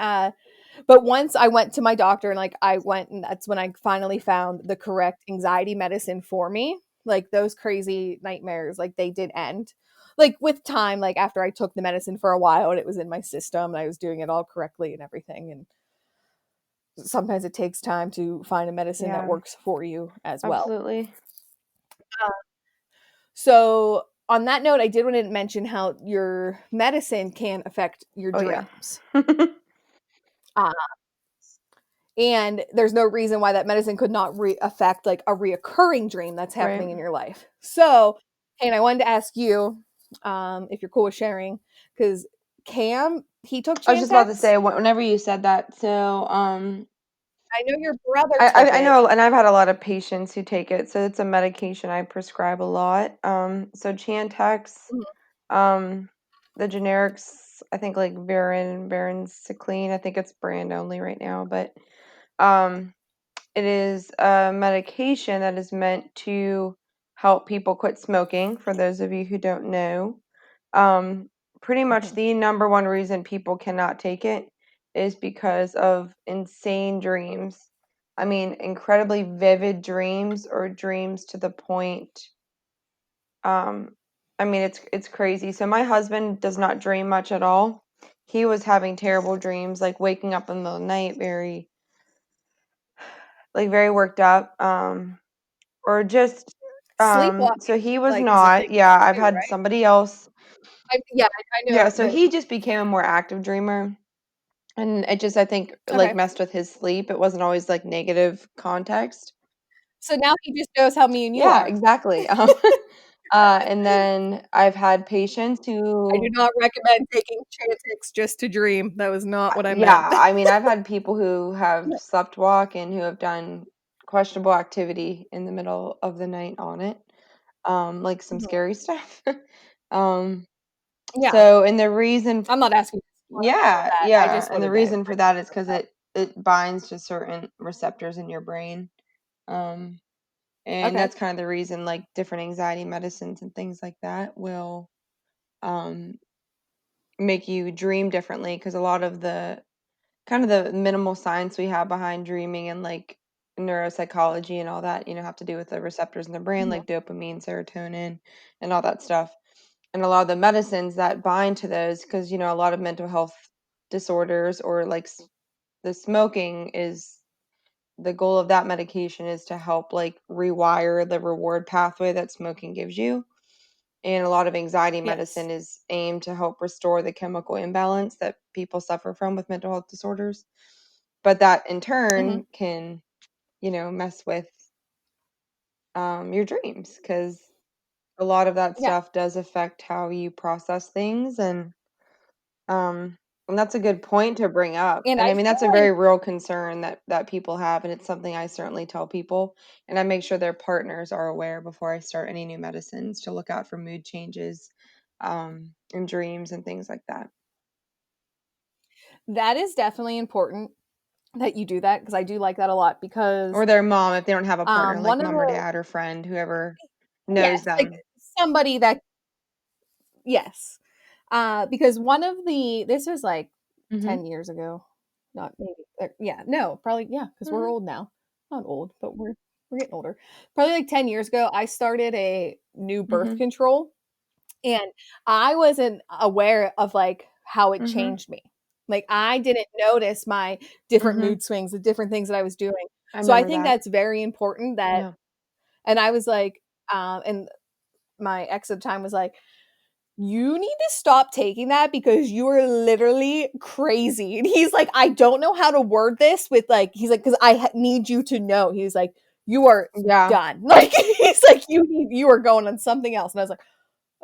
but once I went to my doctor and like I went and that's when I finally found the correct anxiety medicine for me. Like those crazy nightmares, like they did end. Like with time, like after I took the medicine for a while and it was in my system and I was doing it all correctly and everything. And sometimes it takes time to find a medicine that Yeah. works for you as well. Absolutely. Uh, so on that note, I did want to mention how your medicine can affect your Oh, yeah. dreams. Uh, and there's no reason why that medicine could not affect like a reoccurring dream that's Right. happening in your life. So, and I wanted to ask you if you're cool with sharing, because Cam, he took I was just about to Chantix. say whenever you said that, so, I know your brother I took I it. know, and I've had a lot of patients who take it, so it's a medication I prescribe a lot. So Chantix, Mhm, um, the generics, I think like Varenicline, I think it's brand only right now, but um, it is a medication that is meant to help people quit smoking, for those of you who don't know. Um, Pretty much mhm. the number one reason people cannot take it is because of insane dreams. I mean, incredibly vivid dreams or dreams to the point. Um, I mean, it's crazy. So my husband does not dream much at all. He was having terrible dreams, like waking up in the middle of the night, very worked up. Or just so Sleepwalking, he was like, is a not. big Yeah, I've thing too, had right? somebody else. Yeah, I Yeah, know so that. he just became a more active dreamer. And it just, I think, like, Okay, messed with his sleep. It wasn't always, like, negative context. so now he just knows how me and you Yeah, are. exactly. And then I've had patients I do who not recommend taking Chantix just to dream. That was not what I yeah, meant. I mean, I've had people who have slept walk and who have done questionable activity in the middle of the night on it, like some Mhm. scary stuff. Um, Yeah, so and the reason I'm not asking for all of yeah, that. I yeah, just and the wanted to reason for that is bring because that up. it binds to certain receptors in your brain. Um, and Okay. that's kind of the reason, like, different anxiety medicines and things like that will, um, make you dream differently because a lot of the kind of the minimal science we have behind dreaming and, like, neuropsychology and all that, have to do with the receptors in the brain, Mhm, like dopamine, serotonin, and all that stuff. And a lot of the medicines that bind to those, because, a lot of mental health disorders or, like, the smoking is the goal of that medication is to help, like, rewire the reward pathway that smoking gives you. And a lot of anxiety yes. medicine is aimed to help restore the chemical imbalance that people suffer from with mental health disorders. But that in Mhm, turn can, mess with your dreams because a lot of that yeah, stuff does affect how you process things. Um, and that's a good point to bring up, and and I I mean, that's a feel like very real concern that people have, and it's something I certainly tell people, and I make sure their partners are aware before I start any new medicines to look out for mood changes, and dreams and things like that. that is definitely important that you do that because I do like that a lot Or because, their mom if they don't have a partner, like one of mom or the dad or friend, whoever yes, knows like, them. somebody that, yes. Because this was like Mhm. 10 years ago. Not maybe, yeah, no, probably, yeah, because we're Mhm. old now. Not old, but we're getting older. Probably like 10 years ago, I started a new birth Mhm. control, and I wasn't aware of like how it Mhm. changed me. Like I didn't notice my different Mhm. mood swings, the different things that I was doing. I So I remember think that. that's very important that, Yeah. and I was like, and my ex at the time was like, you need to stop taking that because you are literally crazy. And he's like, I don't know how to word this with like, he's like, because need you to know. He's like, you are Yeah. done. Like, he's like, you are going on something else. And I was like,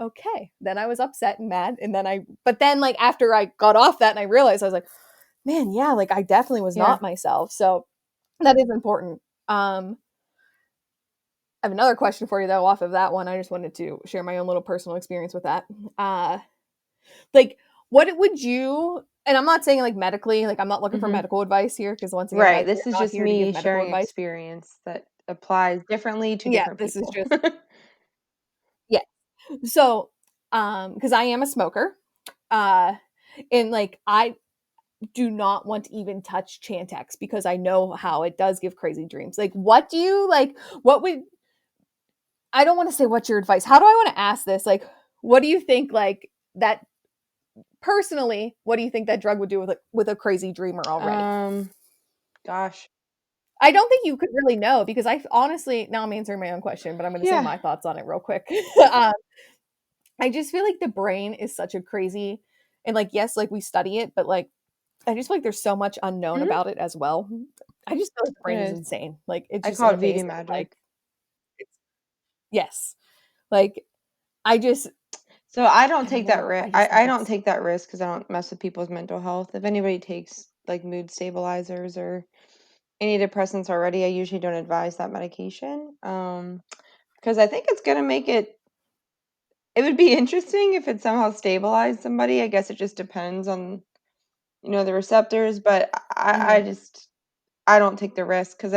okay. Then I was upset and mad. And then but then like after I got off that and I realized, I was like, man, yeah, like I definitely was Yeah. not myself. So that is important. I have another question for you though off of that one. I just wanted to share my own little personal experience with that. Like, what would you, and I'm not saying like medically, like I'm not looking for Mhm. medical advice here because once again, Right. we're This is not just here to give me medical sharing advice. experience that applies differently to Yeah, different this is people. just, yeah. So, because I am a smoker, uh, and like I do not want to even touch Chantix because I know how it does give crazy dreams. Like, what do you like? What would, I don't want to say what's your advice. How do I want to ask this? Like, what do you think like that personally, what do you think that drug would do with a crazy dreamer already? Um, gosh. I don't think you could really know because I honestly, now I'm answering my own question, but I'm going to say Yeah. my thoughts on it real quick. I just feel like the brain is such a crazy, and like, yes, like we study it, but like, I just feel like there's so much unknown Mhm. about it as well. I just feel like the It brain is is. insane. Like, it's I just call an it voodoo amazing, like, magic. it's, yes. Like, I just, So I don't I don't take that know. risk. I just think I don't it's, take that risk because I don't mess with people's mental health. If anybody takes like mood stabilizers or antidepressants already, I usually don't advise that medication. Because I think it's gonna make it. It would be interesting if it somehow stabilized somebody. I guess it just depends on the receptors. But I mhm. just I don't take the risk because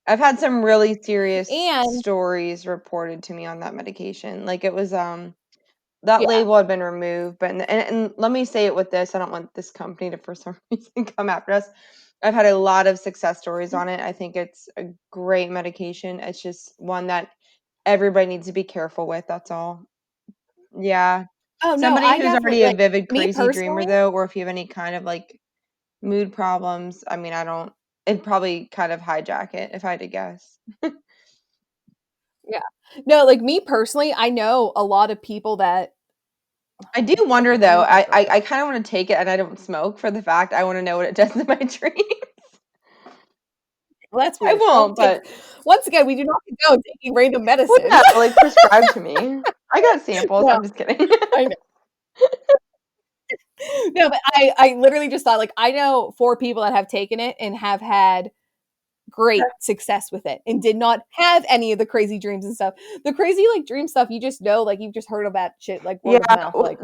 I've had some really serious And stories reported to me on that medication. Like it was that yeah, label had been removed, but and let me say it with this, I don't want this company to for some reason come after us. I've had a lot of success stories on it. I think it's a great medication. It's just one that everybody needs to be careful with, that's all. Yeah. oh no, Somebody I who's definitely already a like vivid me crazy dreamer personally. though, or if you have any kind of like mood problems, I mean, I don't it'd probably kind of hijack it if I had to guess. Yeah. No, like me personally, I know a lot of people that, I do wonder okay, let though. me I rephrase I, that. I kind of want to take it, and I don't smoke for the fact I want to know what it does in my dreams. Well, that's I weird. Don't won't, take, but once again, we do not condone taking random well, medicine. yeah, like prescribed to me. I got samples. No, I'm just kidding. I know. No, but I literally just thought like I know 4 people that have taken it and have had great success with it and did not have any of the crazy dreams and stuff. The crazy like dream stuff, you just know, like you've just heard about shit like word Yeah, of mouth, well, like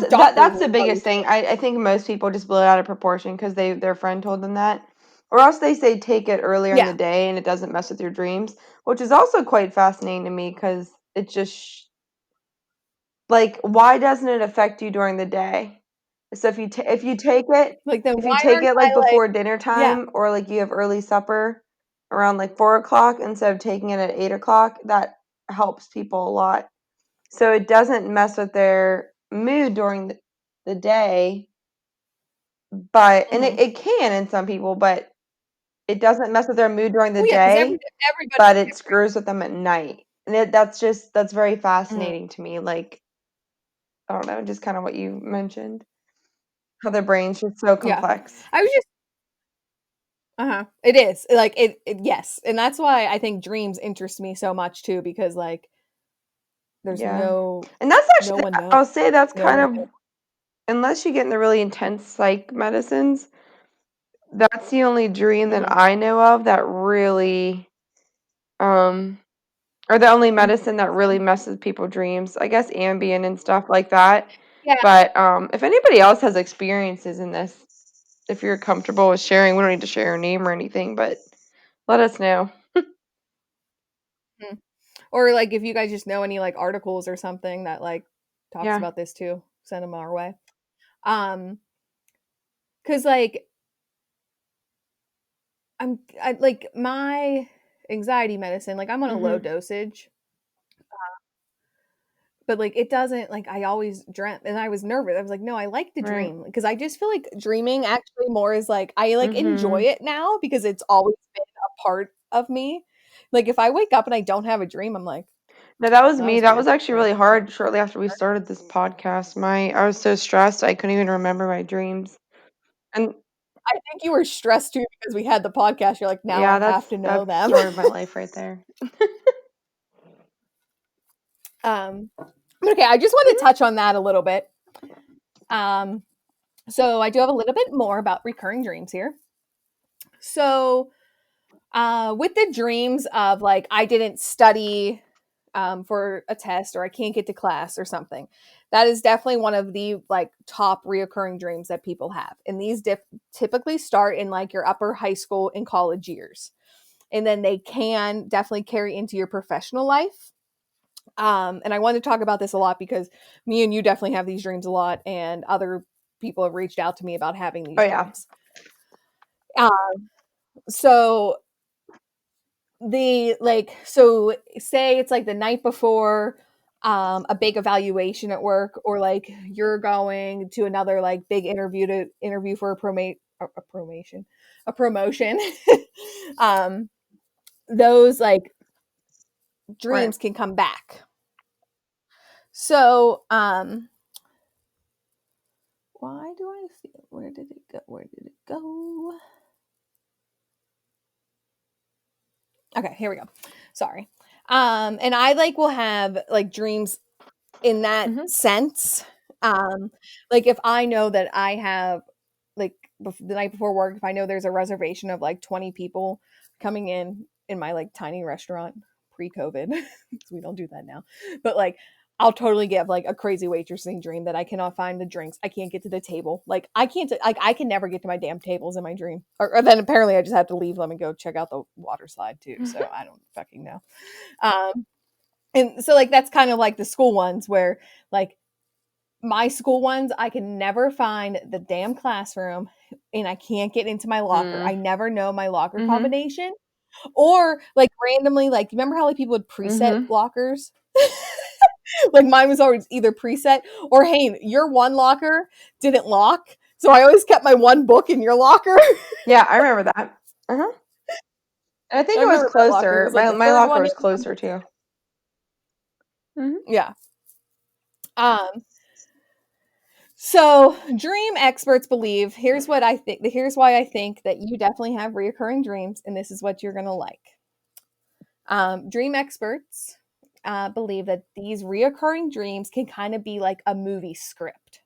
doctors that's will the tell you biggest thing. stuff. I think most people just blow it out of proportion because their friend told them that, or else they say take it earlier in the Yeah. day and it doesn't mess with your dreams, which is also quite fascinating to me because it just like why doesn't it affect you during the day? So if you take it Like then if you why take aren't it I like like, before dinner yeah. time or like you have early supper around like 4 o'clock instead of taking it at 8 o'clock, that helps people a lot. So it doesn't mess with their mood during the day, but and Mhm. it can in some people, but it doesn't mess with their mood during the Well, yeah, because day, everybody's but it different. screws with them at night. And that's very Mhm. fascinating to me. Like I don't know, just kind of what you mentioned, how their brain's just so Yeah. complex. I was just, uh-huh. It is. Like yes. And that's why I think dreams interest me so much too because like there's Yeah. no And that's no actually one knows. I'll say that's No kind one of unless you get in the really intense psych medicines, that's the only dream that mhm. I know of that really um or the only medicine that really messes with people's dreams. I guess Ambien and stuff like that. Yeah. But if anybody else has experiences in this, if you're comfortable with sharing, we don't need to share your name or anything, but let us know. Or like if you guys just know any like articles or something that like talks Yeah. about this too, send them our way. Cuz like I like my anxiety medicine, like I'm on a low dosage. But like it doesn't like I always dreamt and I was nervous. I was like, no, I like to Right. dream because I just feel like dreaming actually more is like I like enjoy Mhm. it now because it's always been a part of me. Like if I wake up and I don't have a dream, I'm like, No, that was that me. was That weird. was actually Like really hard shortly after we started this podcast. I was so stressed I couldn't even remember my dreams. And I think you were stressed too because we had the podcast. You're like, now I yeah, have to know that them. started my life right there. Okay, I just want to Mhm. touch on that a little bit. So I do have a little bit more about recurring dreams here. So with the dreams of like I didn't study for a test or I can't get to class or something, that is definitely one of the like top reoccurring dreams that people have, and these typically start in like your upper high school and college years, and then they can definitely carry into your professional life. And I wanted to talk about this a lot because me and you definitely have these dreams a lot, and other people have reached out to me about having Oh these yeah. dreams. Uh, so so say it's like the night before a big evaluation at work, or like you're going to another like big interview for a promotion. um those like Right. dreams can come back. So why do I feel, where did it go? Okay, here we go. Sorry. And I like will have like dreams in that Mhm. sense. Like if I know that I have like the night before work, if I know there's a reservation of like 20 people coming in my like tiny restaurant pre-COVID, because we don't do that now. But like I'll totally get like a crazy waitressing dream that I cannot find the drinks. I can't get to the table. Like I can't like I can never get to my damn tables in my dream. Or then apparently I just have to leave them and go check out the water slide too. So I don't fucking know. Um and so like that's kind of like the school ones where like my school ones, I can never find the damn classroom and I can't get into my locker. Mm. I never know my locker Mhm. combination. Or like randomly, like remember how like people would preset Mhm. lockers? Like mine was always either preset or hey, your one locker didn't lock. So I always kept my one book in your locker. Yeah, I remember that. Uh-huh. And I I think it was remember my locker. It closer. was like My the my third locker one was in. closer too. Mhm. Yeah. Um So, dream experts believe here's what I think. Here's why I think that you definitely have reoccurring dreams, and this is what you're going to like. Dream experts believe that these reoccurring dreams can kind of be like a movie script.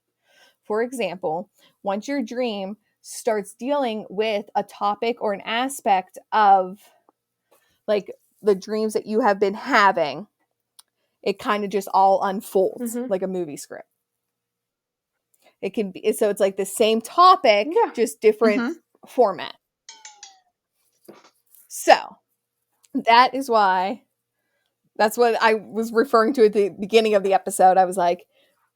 For example, once your dream starts dealing with a topic or an aspect of like the dreams that you have been having, it kind of just all unfolds Mhm. like a movie script. It can be so it's like the same topic, Yeah. just different Mhm. format. So that is why that's what I was referring to at the beginning of the episode. I was like,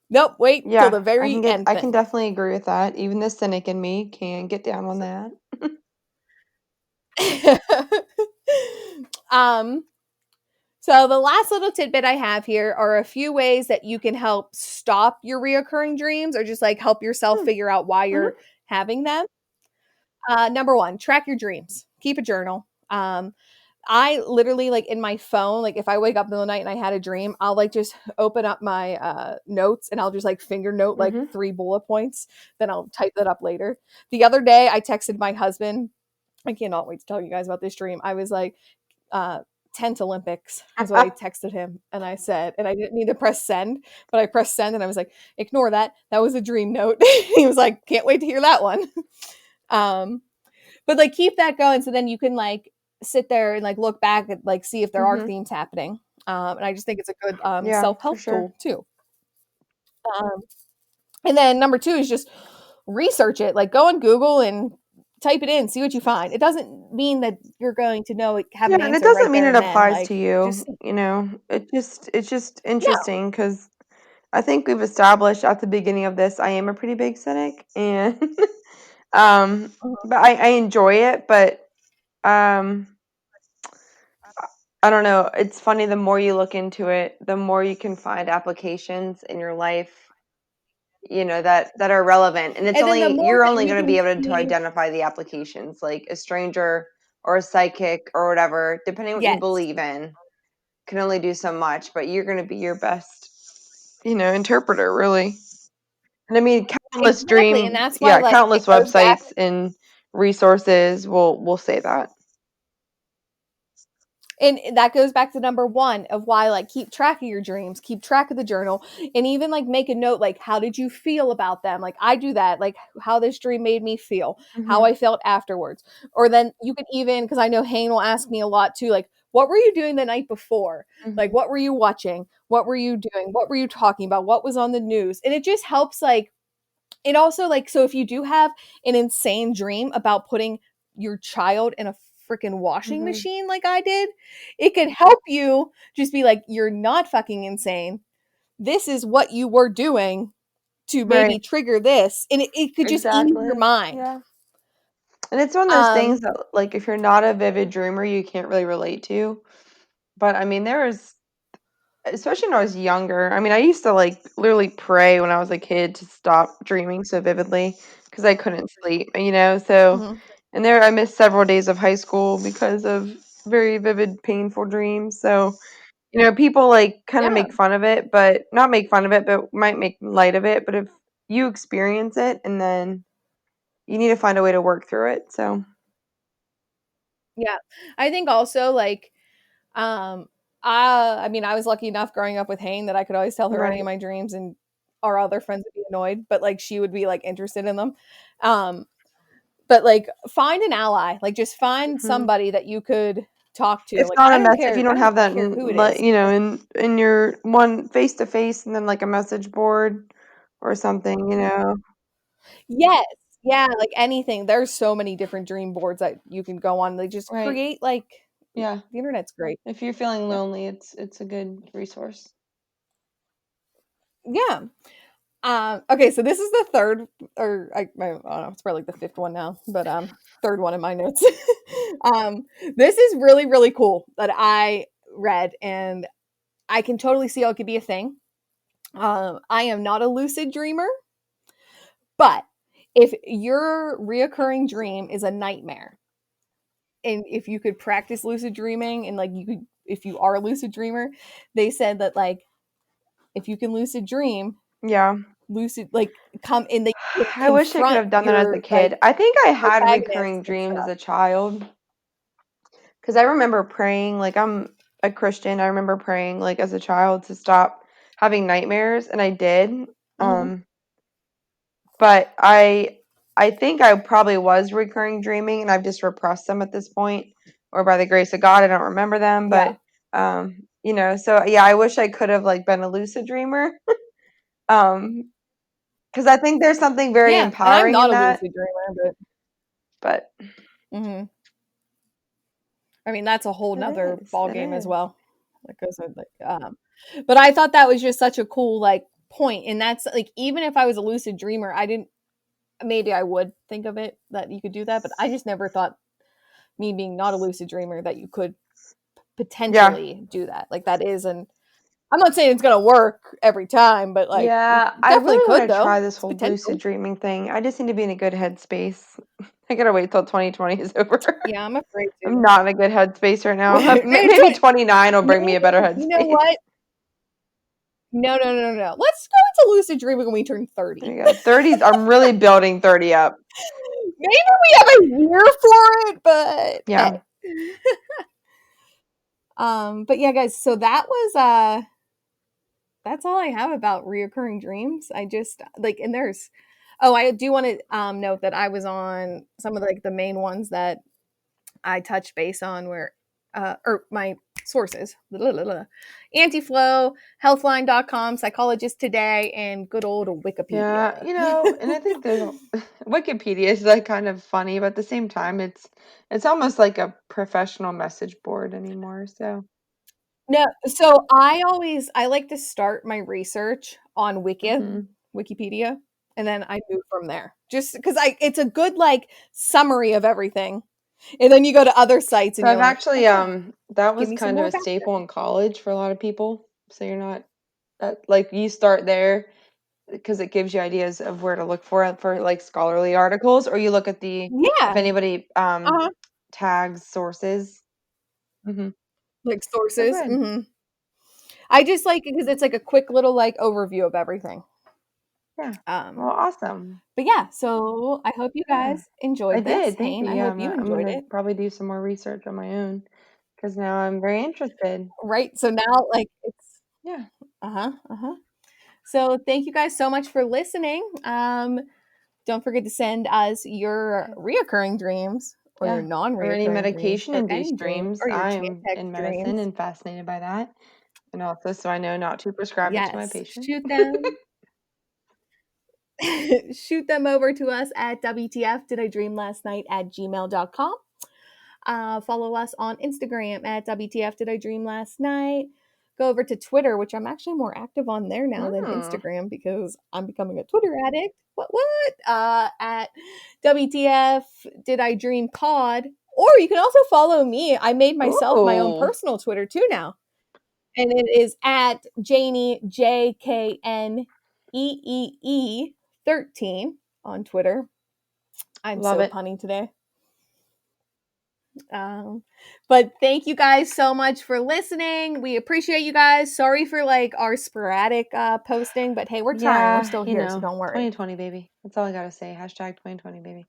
nope, wait till Yeah, the very end I can thing. definitely agree with that. Even the cynic in me can get down on that. um, so the last little tidbit I have here are a few ways that you can help stop your reoccurring dreams or just like help yourself Hmm. figure out why Mhm. you're having them. Number one, track your dreams. Keep a journal. I literally like in my phone, like if I wake up in the night and I had a dream, I'll like just open up my notes and I'll just like finger note like Mhm. 3 bullet points. Then I'll type that up later. The other day I texted my husband. I cannot wait to tell you guys about this dream. I was like, uh, tent Olympics is what I texted him. And I said, and I didn't mean to press send, but I pressed send and I was like, ignore that. That was a dream note. He was like, can't wait to hear that one. Um, but like keep that going so then you can like sit there and like look back and like see if there are Mhm. themes happening. And I just think it's a good Yeah, for self-help sure. tool too. Um, and then number two is just research it. Like go on Google and type it in, see what you find. It doesn't mean that you're going to know, have Yeah, an and it answer right doesn't mean there it and then. applies Like, to you, just you know? It's just yeah. interesting because I think we've established at the beginning of this I am a pretty big cynic, and Mhm. but I enjoy it, but um I don't know. It's funny, the more you look into it, the more you can find applications in your life, that are relevant. And And then the more you're that only you going to can be able to see, identify the applications, like a stranger or a psychic or whatever, depending what you yes, believe in, can only do so much, but you're going to be your best, interpreter, really. And I mean, exactly. And that's why, like, it countless goes back. websites and resources will say that. And that goes back to number one of why, like, keep track of your dreams, keep track of the journal, and even like make a note, like, how did you feel about them? Like, I do that, like, how this dream made me feel, how Hmm. I felt afterwards. Or then you could even, because I know Hayne will ask me a lot too, like, what were you doing the night before? Like, Hmm. what were you watching? What were you doing? What were you talking about? What was on the news? And it just helps, like, it also, like, so if you do have an insane dream about putting your child in a freaking washing Hmm. machine like I did, it could help you just be like, you're not fucking insane. This is what you were doing to Right. maybe trigger this. And it could just ease your Exactly. mind. Yeah. And it's one of those things Um, that, like, if you're not a vivid dreamer, you can't really relate to. But I mean, especially when I was younger, I mean, I used to like literally pray when I was a kid to stop dreaming so vividly because I couldn't sleep. So, mhm. and there I missed several days of high school because of very vivid, painful dreams. So, people like kind of Yeah. make fun of it, but not make fun of it, but might make light of it. But if you experience it, and then you need to find a way to work through it. So, Yeah. I think also, like, Um, I mean, I was lucky enough growing up with Hayne that I could always tell her any right. of my dreams, and our other friends would be annoyed, but like she would be like interested in them. Um, but like find an ally, like just find Mhm. somebody that you could talk to. It's Like not a I don't mess if care, you I don't don't have that care who it like, is. in your one face to face, and then like a message board or something. Yes, yeah, like anything. There's so many different dream boards that you can go on. They just Right. create like Yeah. the internet's great. If you're feeling Yeah, lonely, it's a good resource. yeah. Okay, so this is the third, or I don't know, it's probably like the fifth one now, but third one in my notes. um, this is really, really cool that I read, and I can totally see how it could be a thing. I am not a lucid dreamer, but if your reoccurring dream is a nightmare, and if you could practice lucid dreaming, and like you could, if you are a lucid dreamer, they said that like if you can lucid dream, Yeah. lucid like come in, they can I wish I could confront have done that as a your like kid. I think I had recurring protagonists and dreams as stuff. a child because I remember praying, like I'm a Christian. I remember praying like as a child to stop having nightmares, and I did. Mhm. Um But I think I probably was recurring dreaming, and I've just repressed them at this point, or by the grace of God, I don't remember them. Yeah. So yeah, I wish I could have like been a lucid dreamer. Um, because I think there's something very Yeah, and I'm empowering not in a that. lucid dreamer, But but mhm. I mean, that's a whole it 'nother is, ball it game as is. well. That goes with like, but I thought that was just such a cool like point, and that's like even if I was a lucid dreamer, I didn't. Maybe I would think of it that you could do that, but I just never thought me being not a lucid dreamer that you could Yeah, potentially do that. Like that is, and I'm not saying it's gonna work every time, but like it yeah. I definitely really could want to though. try this It's whole lucid potential. dreaming thing. I just need to be in a good headspace. I gotta wait till 2020 is over. Yeah, I'm afraid I'm to. not in a good headspace right now. Maybe Maybe 29 will bring me a better you know headspace. what? No, no, no, no. Let's go into lucid dreaming when we turn There 30. you go. 30s. I'm really building 30 up. Maybe we have a year for it, but Yeah. hey. But yeah, guys, so that was that's all I have about reoccurring dreams. I just like, and there's oh, I do want to note that I was on some of like the main ones that I touched base on where or my sources. Anti-Flow, Healthline.com, Psychologist Today, and good old Wikipedia. Yeah, and I think there's Wikipedia is like kind of funny, but at the same time, it's almost like a professional message board anymore. So no, so I like to start my research on Wikipedia, and then I move from there. Just because it's a good like summary of everything. And then you go to other sites and So you're I've like, actually okay, that give was me some kind of more a staple background. in college for a lot of people. So you're not like you start there because it gives you ideas of where to look for like scholarly articles, or you look at the if Yeah. anybody Uh-huh. tags sources. Like Oh, sources. good. I just like it because it's like a quick little like overview of everything. Yeah. Well, Um, awesome. but yeah, so I hope you Yeah. guys I enjoyed this. did. Thank you. Hayne, I Yeah, hope you I'm enjoyed gonna it. probably do some more research on my own because now I'm very interested. Right. So now like it's Yeah. uh-huh. Uh-huh. So thank you guys so much for listening. Don't forget to send us your reoccurring dreams or your Yeah. Or any non-reoccurring dreams or any medication-induced dream dreams. or your I'm Chantix in medicine dreams. and fascinated by that. And also so I know not to prescribe it to my Yes. patient. Shoot them. Shoot them over to us at WTF Did I Dream Last Night at gmail.com. Follow us on Instagram at WTF Did I Dream Last Night. Go over to Twitter, which I'm actually more active on there now than Mm. Instagram because I'm becoming a Twitter addict. What? At WTF Did I Dream Pod. Or you can also follow me. I made myself my own Ooh. personal Twitter too now. And it is at Jaynee, JKNEEE 13 on Twitter. I'm Love so it. punny today. But thank you guys so much for listening. We appreciate you guys. Sorry for like our sporadic posting, but hey, we're trying. We're Yeah, still here, so don't worry. 2020 baby. That's all I gotta say. Hashtag 2020 baby.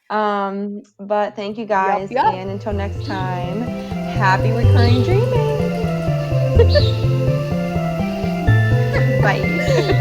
But thank you Yup, guys, yup. and until next time, happy recurring dreaming. Bye.